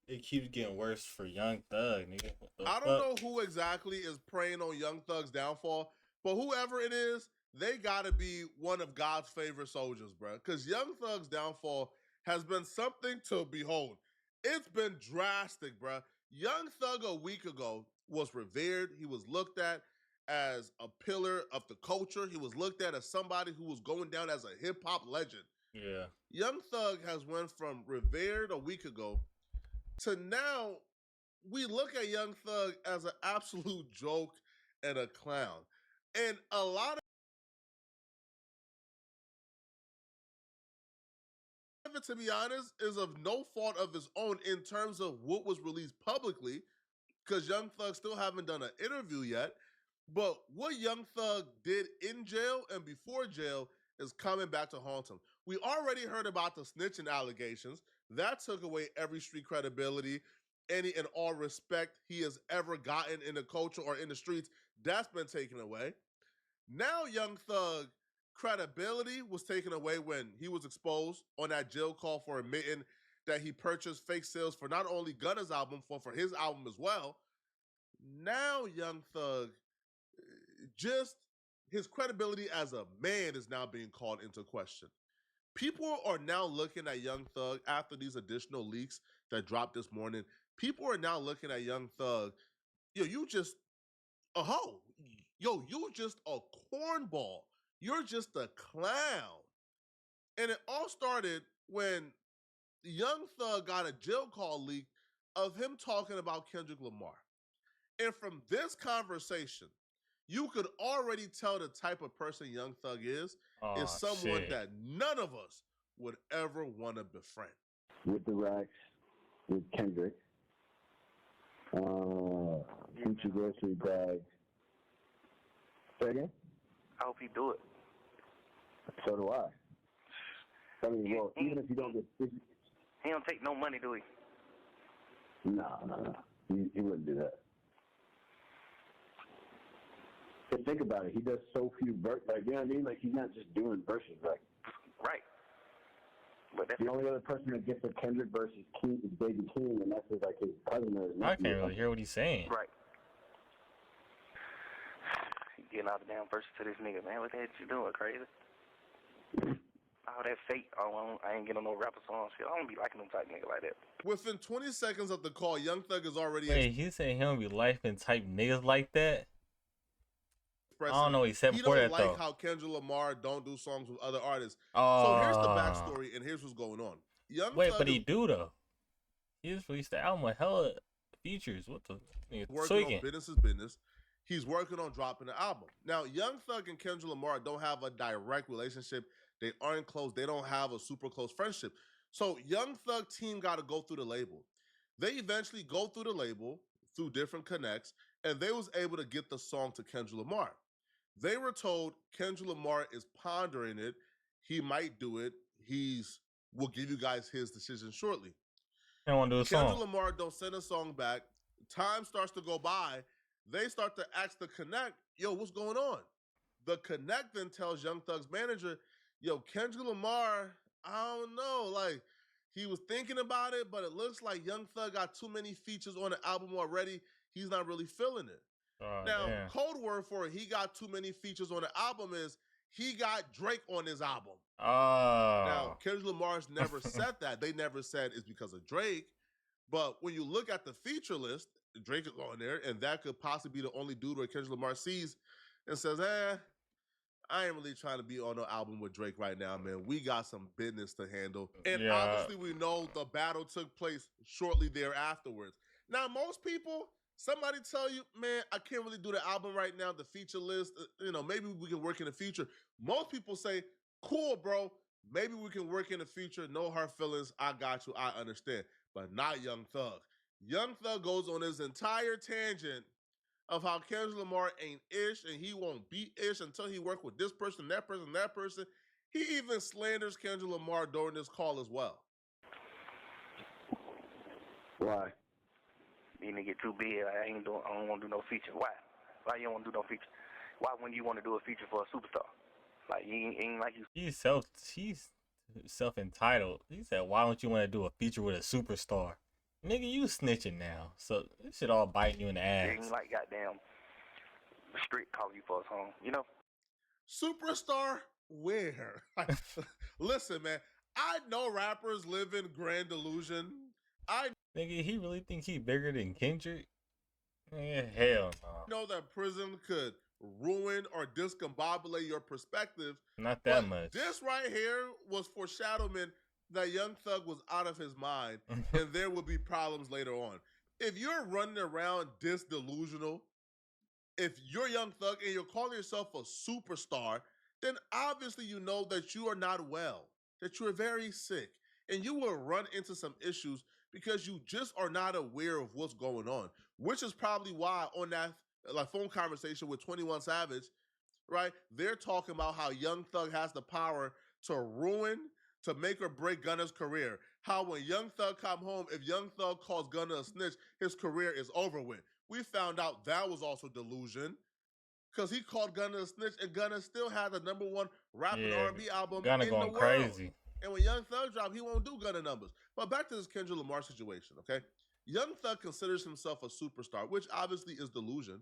It keeps getting worse for Young Thug, nigga. What the I don't fuck? know who exactly is preying on Young Thug's downfall, but whoever it is, they gotta be one of God's favorite soldiers, bro. Because Young Thug's downfall has been something to behold. It's been drastic, bro. Young Thug a week ago was revered. He was looked at as a pillar of the culture. He was looked at as somebody who was going down as a hip hop legend. Yeah. Young Thug has went from revered a week ago to now we look at Young Thug as an absolute joke and a clown. And a lot of it, to be honest, is of no fault of his own in terms of what was released publicly, because Young Thug still haven't done an interview yet. But what Young Thug did in jail and before jail is coming back to haunt him. We already heard about the snitching allegations. That took away every street credibility, any and all respect he has ever gotten in the culture or in the streets. That's been taken away. Now Young Thug credibility was taken away when he was exposed on that jail call for admitting that he purchased fake sales for not only Gunna's album, for his album as well. Now Young Thug just his credibility as a man is now being called into question. People are now looking at Young Thug after these additional leaks that dropped this morning. People are now looking at Young Thug. Yo, you just a hoe. Yo, you just a cornball. You're just a clown. And it all started when Young Thug got a jail call leak of him talking about Kendrick Lamar. And from this conversation, you could already tell the type of person Young Thug is Oh someone shit. that none of us would ever want to befriend. With the racks, with Kendrick, Gucci grocery bag. Say again? I hope he do it. So do I. I mean, well, even if you don't get... He don't take no money, do he? No. He wouldn't do that. But think about it. He does so few verses. Like, you know what I mean? Like, he's not just doing verses. Like, right. But that's the only other person that gets a Kendrick verse is Baby King, and that's his, like his cousin or his I nephew. can't really hear what he's saying. right. He getting all the damn verses to this nigga, man. What the heck you doing, crazy? All that fake. I ain't getting no rapper song shit. I don't be liking them type nigga like that. Within 20 seconds of the call, Young Thug is already Wait, he said he don't be life and type niggas like that? I don't know what he said he before don't that like though. how Kendrick Lamar don't do songs with other artists. Oh. So here's the backstory, and here's what's going on. Young Wait, Thug but he do though. He just released the album with hella features. What the is working on Business is Business. He's working on dropping the album. Now, Young Thug and Kendrick Lamar don't have a direct relationship. They aren't close. They don't have a super close friendship. So Young Thug team got to go through the label. They eventually go through the label through different connects, and they was able to get the song to Kendrick Lamar. They were told Kendrick Lamar is pondering it. He might do it. We'll give you guys his decision shortly. I don't want to do a Kendrick song. Lamar don't send a song back. Time starts to go by. They start to ask the Connect, yo, what's going on? The Connect then tells Young Thug's manager, yo, Kendrick Lamar, I don't know. Like, he was thinking about it, but it looks like Young Thug got too many features on the album already. He's not really feeling it. Oh, Now, damn. code word for he got too many features on the album is he got Drake on his album. Oh. Now, Kendrick Lamar's never said that. They never said it's because of Drake. But when you look at the feature list, Drake is on there, and that could possibly be the only dude where Kendrick Lamar sees and says, I ain't really trying to be on no album with Drake right now, man. We got some business to handle. And obviously we know the battle took place shortly there afterwards. Now, most people, somebody tell you, man, I can't really do the album right now, the feature list, maybe we can work in the future. Most people say, cool, bro. Maybe we can work in the future. No hard feelings. I got you. I understand. But not Young Thug. Young Thug goes on his entire tangent of how Kendrick Lamar ain't ish and he won't be ish until he work with this person, that person, that person. He even slanders Kendrick Lamar during this call as well. Why? You nigga get too big. I don't want to do no feature. Why? Why you don't want to do no feature? Why when you want to do a feature for a superstar? Like you ain't like you. He's self entitled. He said, "Why don't you want to do a feature with a superstar?" Nigga, you snitching now, so this shit all biting you in the They ass. ain't like goddamn the street call you for a song, you know? Superstar where? Listen, man, I know rappers live in grand delusion. Nigga, he really think he bigger than Kendrick? Hell no. know that prison could ruin or discombobulate your perspective. Not that but much. This right here was foreshadowing that Young Thug was out of his mind and there would be problems later on. If you're running around delusional, if you're Young Thug and you're calling yourself a superstar, then obviously you know that you are not well, that you are very sick, and you will run into some issues because you just are not aware of what's going on. Which is probably why on that phone conversation with 21 Savage, right? They're talking about how Young Thug has the power to make or break Gunna's career. How when Young Thug come home, if Young Thug calls Gunna a snitch, his career is over with. We found out that was also delusion because he called Gunna a snitch, and Gunna still had the #1 rap and R&B album Gunna in going the world. crazy. And when Young Thug dropped, he won't do Gunna numbers. But back to this Kendrick Lamar situation, okay? Young Thug considers himself a superstar, which obviously is delusion,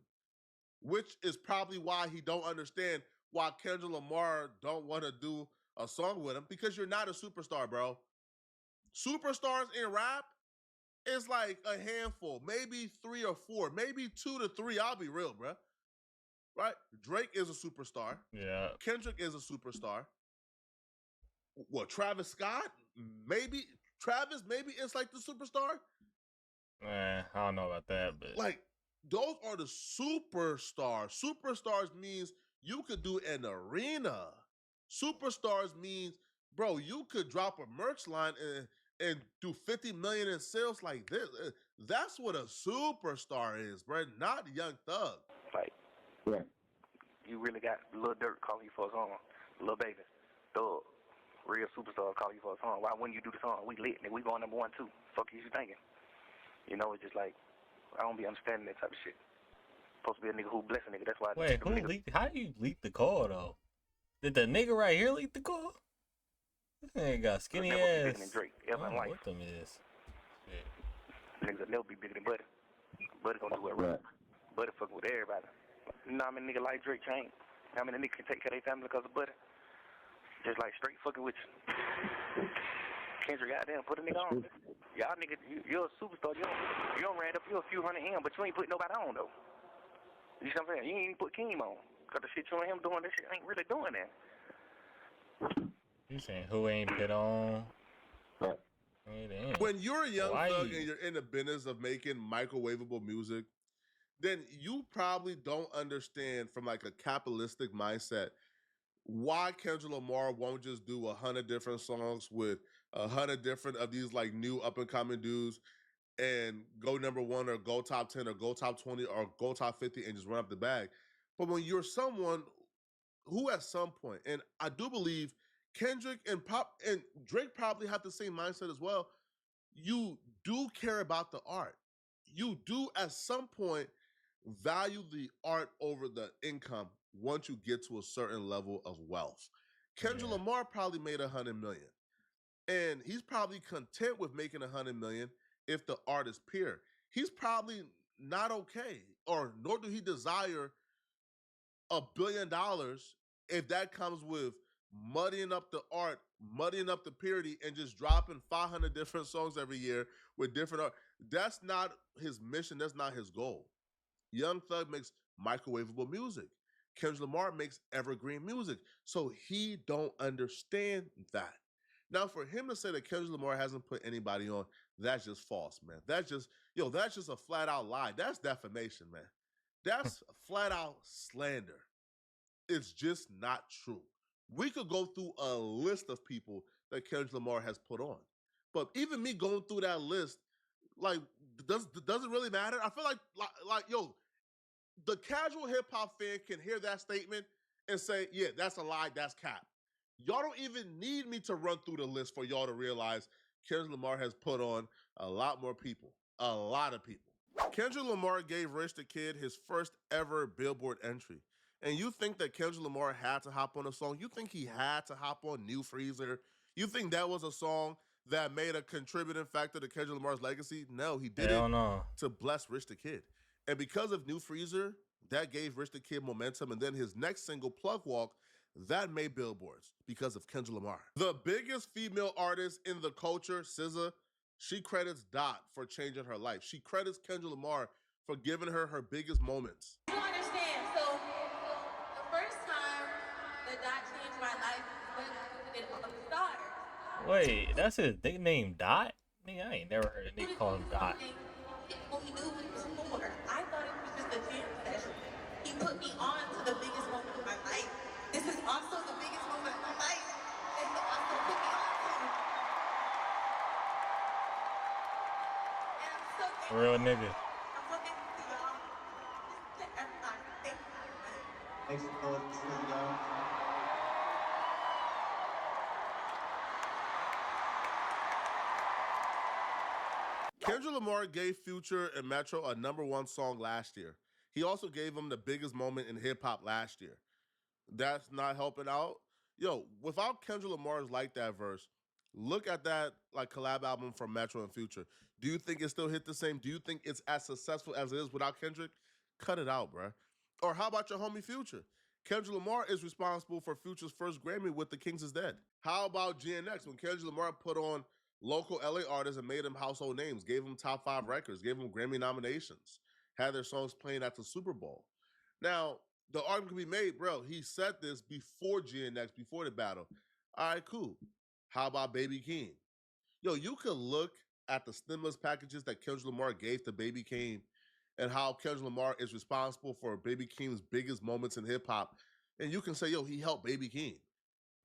which is probably why he don't understand why Kendrick Lamar don't want to do a song with him, because you're not a superstar, bro. Superstars in rap is like a handful, maybe 3 or 4, maybe 2 to 3. I'll be real, bro. Right? Drake is a superstar. Yeah. Kendrick is a superstar. What, Travis Scott? Maybe. Travis, maybe it's like the superstar. I don't know about that, but like those are the superstars. Superstars means you could do an arena. Superstars means, bro, you could drop a merch line and do 50 million in sales like this. That's what a superstar is, bro. Not Young Thug. Like, Right. you really got Lil Durk calling you for a song, Lil Baby, Thug, real superstars calling you for a song. Why wouldn't you do the song? We lit, nigga. We going #1 too. Fuck you thinking? You know, it's just like, I don't be understanding that type of shit. Supposed to be a nigga who bless a nigga. That's why. wait, who leaked? How do you leak the call though? Did the nigga right here leak the call? This nigga got skinny never be ass. bigger than Drake ever in life. What them is? Niggas will never be bigger than Buddy. Buddy gonna do it right. Buddy fucking with everybody. You know how many niggas like Drake chain? How many niggas can take care of their family because of Buddy? Just like straight fucking with you. Kendrick, goddamn, put a nigga on. Y'all niggas, you're a superstar. You don't ran up you a few hundred M, but you ain't put nobody on though. You see what I'm saying? You ain't even put Keem on. Cause the shit you and him doing, this shit ain't really doing that. You saying who ain't put on? Right. When you're a Young Thug and you're in the business of making microwavable music, then you probably don't understand from like a capitalistic mindset why Kendrick Lamar won't just do 100 different songs with 100 different of these like new up and coming dudes and go #1 or go top 10 or go top 20 or go top 50 and just run up the bag. But when you're someone who at some point, and I do believe Kendrick and Drake probably have the same mindset as well, you do care about the art. You do at some point value the art over the income once you get to a certain level of wealth. Kendrick Lamar probably made 100 million. And he's probably content with making 100 million if the art is pure. He's probably not okay, or nor do he desire $1 billion if that comes with muddying up the art, muddying up the purity, and just dropping 500 different songs every year with different art. That's not his mission. That's not his goal. Young Thug makes microwavable music. Kendrick Lamar makes evergreen music. So he don't understand that. Now, for him to say that Kendrick Lamar hasn't put anybody on, that's just false, man. That's just a flat out lie. That's defamation, man. That's flat out slander. It's just not true. We could go through a list of people that Kendrick Lamar has put on. But even me going through that list, like, does it really matter? I feel like the casual hip hop fan can hear that statement and say, yeah, that's a lie, that's cap. Y'all don't even need me to run through the list for y'all to realize Kendrick Lamar has put on a lot more people. A lot of people. Kendrick Lamar gave Rich the Kid his first ever Billboard entry. And you think that Kendrick Lamar had to hop on a song? You think he had to hop on New Freezer? You think that was a song that made a contributing factor to Kendrick Lamar's legacy? No, he did Hell it no. to bless Rich the Kid. And because of New Freezer, that gave Rich the Kid momentum. And then his next single, Plug Walk, that made billboards because of Kendrick Lamar. The biggest female artist in the culture, SZA, she credits Dot for changing her life. She credits Kendrick Lamar for giving her her biggest moments. You understand, so the first time that Dot changed my life was when it was stars. Wait, that's his nickname, Dot? Nigga, I ain't never heard a nigga call him Dot. What he knew what it was for. I thought it was just a jam session. He put me on to the biggest moment of my life. This is also the biggest moment of my life. And he also put me on to. And I'm so thankful. Real nigga. I'm so thankful to y'all. To everybody. Thank you. Thanks for listening, y'all. Kendrick Lamar gave Future and Metro a #1 song last year. He also gave them the biggest moment in hip hop last year. That's not helping out. Yo, without Kendrick Lamar's Like That verse, look at that like collab album from Metro and Future. Do you think it still hit the same? Do you think it's as successful as it is without Kendrick? Cut it out, bruh. Or how about your homie Future? Kendrick Lamar is responsible for Future's first Grammy with The Kings Is Dead. How about GNX when Kendrick Lamar put on local LA artists and made them household names, gave them top 5 records, gave them Grammy nominations, had their songs playing at the Super Bowl. Now, the argument can be made, bro, he said this before GNX, before the battle. All right, cool. How about Baby Keem? Yo, you could look at the stimulus packages that Kendrick Lamar gave to Baby Keem and how Kendrick Lamar is responsible for Baby Keem's biggest moments in hip-hop, and you can say, yo, he helped Baby Keem.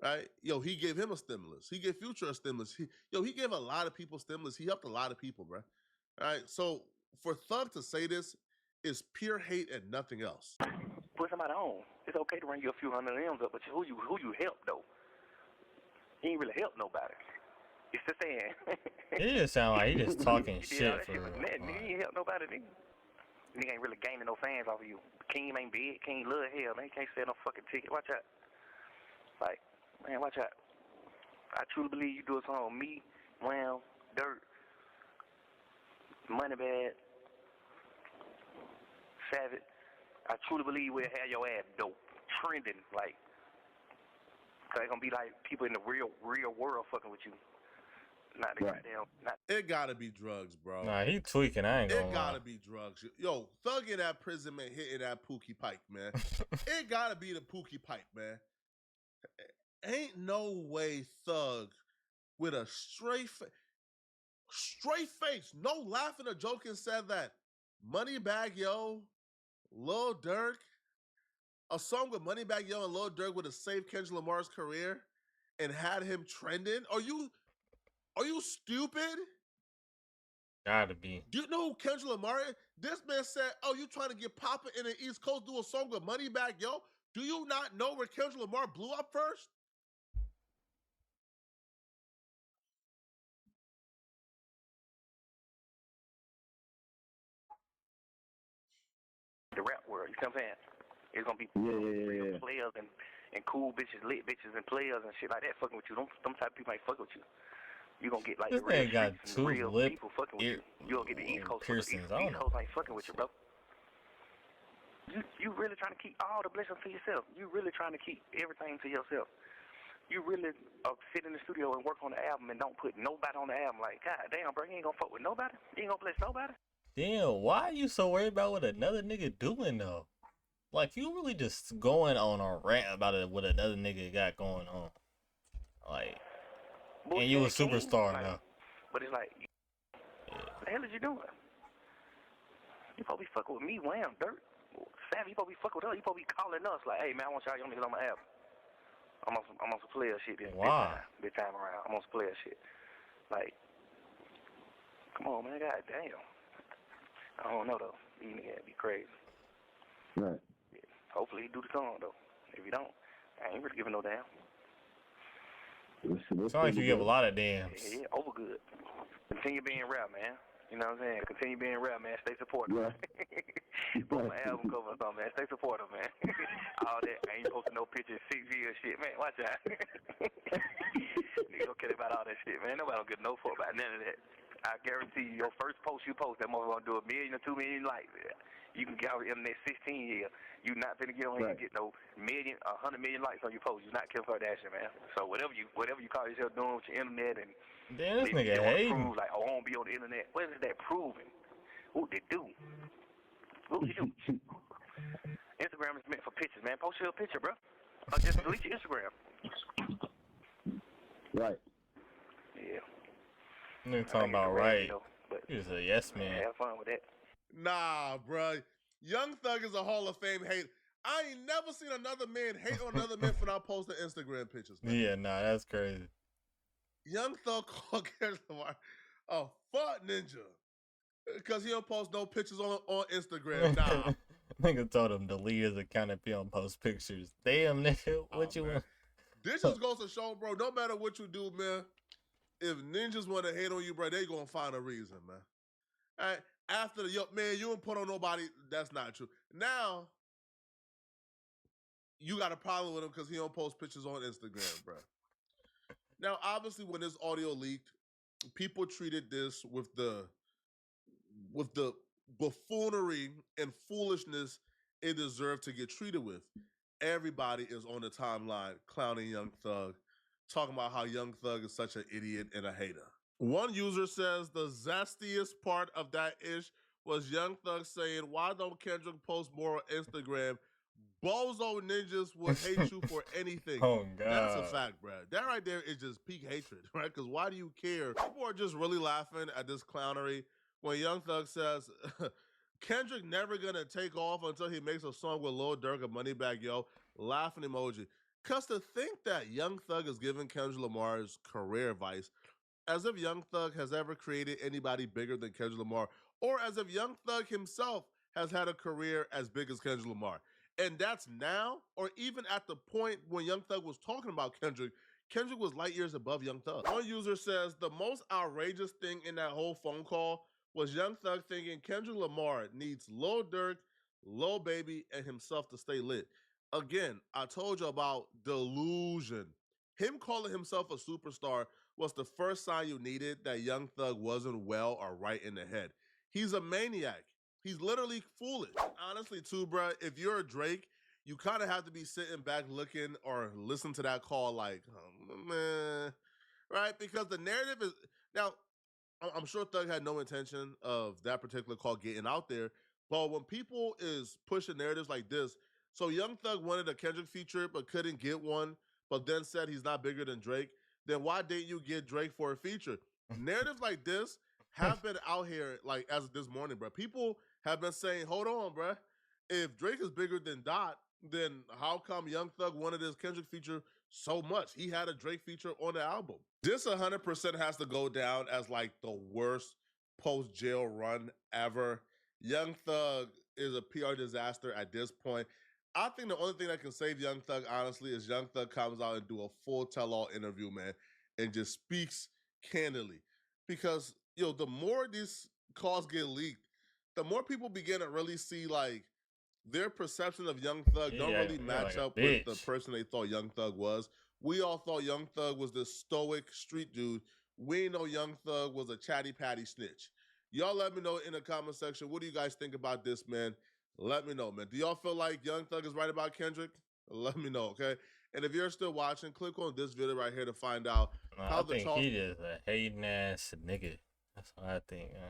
Right? Yo, he gave him a stimulus. He gave Future a stimulus. He gave a lot of people stimulus. He helped a lot of people, bro. All right? So for Thug to say this is pure hate and nothing else. Put somebody on. It's okay to run you a few hundred M's up, but who you help though? He ain't really help nobody. It's the saying. It just sound like he just talking Yeah, shit that for shit was net. Nigga, he ain't help nobody, nigga. Nigga ain't really gaining no fans off of you. Keem ain't big. Keem love hell, man. He can't sell no fucking ticket. Watch out. Like, man, watch out. I truly believe you do a song on me, Wham, Dirt, Moneybag, Savage. I truly believe we'll have your ass dope, trending, like, cause it's gonna be like people in the real world fucking with you. Not the goddamn, not. It gotta be drugs, bro. Nah, he tweaking. I ain't gonna It gotta lie. be drugs. Yo, Thug in that prison, man, hitting that Pookie Pike, man. It gotta be the Pookie Pike, man. Ain't no way Thug with a straight face, no laughing or joking, said that Moneybag Yo, Lil Durk, a song with Moneybag Yo and Lil Durk would have saved Kendrick Lamar's career and had him trending. Are you stupid? Gotta be. Do you know who Kendrick Lamar is? This man said, oh, you trying to get poppin' in the East Coast, do a song with Moneybag Yo? Do you not know where Kendrick Lamar blew up first? The rap world, you know what I'm saying? It's gonna be Yeah. players and cool bitches, lit bitches and players and shit like that fucking with you. Them type of people ain't fucking with you. You gonna get like This the real man got streets and two real lip people fucking with you. You gonna get the East Coast piercings. fucking with you. East Coast ain't fucking with you, bro. You really trying to keep all the blessings to yourself. You really trying to keep everything to yourself. You really sit in the studio and work on the album and don't put nobody on the album. Like, God damn, bro, you ain't gonna fuck with nobody? You ain't gonna bless nobody? Damn, why are you so worried about what another nigga doing though? Like, you really just going on a rant about it, what another nigga got going on. Like, and you a superstar like, now. But it's like, what the hell is you doing? You supposed to be fucking with me, Wham, Dirt. Savvy, you supposed to be fucking with us. You supposed to be calling us like, hey, man, I want y'all young niggas on my album. I'm on some player shit this time around. I'm on some player shit. Like, come on, man, god damn. I don't know, though. These niggas be crazy. Right. Yeah. Hopefully he do the song, though. If he don't, I ain't really giving no damn. Sounds like you give a lot of dams. Yeah, over good. Continue being rap, man. You know what I'm saying? Continue being rap, man. Stay supportive. Yeah. Put my album cover or something, man. Stay supportive, man. All that. I ain't posting no pictures, 6 years shit. Man, watch out. niggas don't care about all that shit, man. Nobody don't give no fuck about none of that. I guarantee you, your first post you post, that motherfucker gonna do 1 million or 2 million likes. You can get out in the next 16 years. You not finna get on here and get no 100 million likes on your post. You not Kim Kardashian, man. So whatever you call yourself doing with your internet and damn, this nigga hating. prove like, oh, I won't be on the internet. What is that proving? What they do? What you do? Instagram is meant for pictures, man. Post your picture, bro. Or just delete your Instagram. Right. Yeah. Nigga talking about right. He's a yes man. Have fun with that. Nah, bruh. Young Thug is a Hall of Fame hate. I ain't never seen another man hate on another man for not posting Instagram pictures, man. Yeah, nah, that's crazy. Young Thug called Kendrick Lamar a fuck ninja because he don't post no pictures on Instagram. Nah. Nigga told him delete his account if he don't post pictures. Damn, nigga, what you want? This just goes to show, bro, no matter what you do, man, if ninjas want to hate on you, bro, they gonna find a reason, man. All right? After man, you don't put on nobody, that's not true. Now, you got a problem with him because he don't post pictures on Instagram, bro. Now, obviously, when this audio leaked, people treated this with the buffoonery and foolishness it deserved to get treated with. Everybody is on the timeline clowning Young Thug, talking about how Young Thug is such an idiot and a hater. One user says the zestiest part of that ish was Young Thug saying, why don't Kendrick post more on Instagram? Bozo ninjas will hate you for anything. Oh, God. That's a fact, bro. That right there is just peak hatred, right? Because why do you care? People are just really laughing at this clownery when Young Thug says, Kendrick never gonna take off until he makes a song with Lil Durk and Moneybagg Yo. Laughing emoji. Because to think that Young Thug is giving Kendrick Lamar's career advice, as if Young Thug has ever created anybody bigger than Kendrick Lamar, or as if Young Thug himself has had a career as big as Kendrick Lamar. And that's now, or even at the point when Young Thug was talking about Kendrick, Kendrick was light years above Young Thug. One user says the most outrageous thing in that whole phone call was Young Thug thinking Kendrick Lamar needs Lil Durk, Lil Baby, and himself to stay lit. Again, I told you about delusion. Him calling himself a superstar was the first sign you needed that Young Thug wasn't well or right in the head. He's a maniac. He's literally foolish. Honestly, too, bro, if you're a Drake, you kind of have to be sitting back looking or listen to that call like, oh, man, right? Because the narrative is... Now, I'm sure Thug had no intention of that particular call getting out there, but when people is pushing narratives like this, so Young Thug wanted a Kendrick feature but couldn't get one, but then said he's not bigger than Drake, then why didn't you get Drake for a feature? Narratives like this have been out here like as of this morning, bro. People have been saying, hold on, bro. If Drake is bigger than Dot, then how come Young Thug wanted his Kendrick feature so much? He had a Drake feature on the album. This 100% has to go down as like the worst post-jail run ever. Young Thug is a PR disaster at this point. I think the only thing that can save Young Thug, honestly, is Young Thug comes out and do a full tell-all interview, man, and just speaks candidly. Because, the more these calls get leaked, the more people begin to really see, like, their perception of Young Thug don't really match up with the person they thought Young Thug was. We all thought Young Thug was this stoic street dude. We know Young Thug was a chatty patty snitch. Y'all let me know in the comment section. What do you guys think about this, man? Let me know, man. Do y'all feel like Young Thug is right about Kendrick? Let me know, okay? And if you're still watching, click on this video right here to find out how I think he is a hating ass nigga. That's what I think.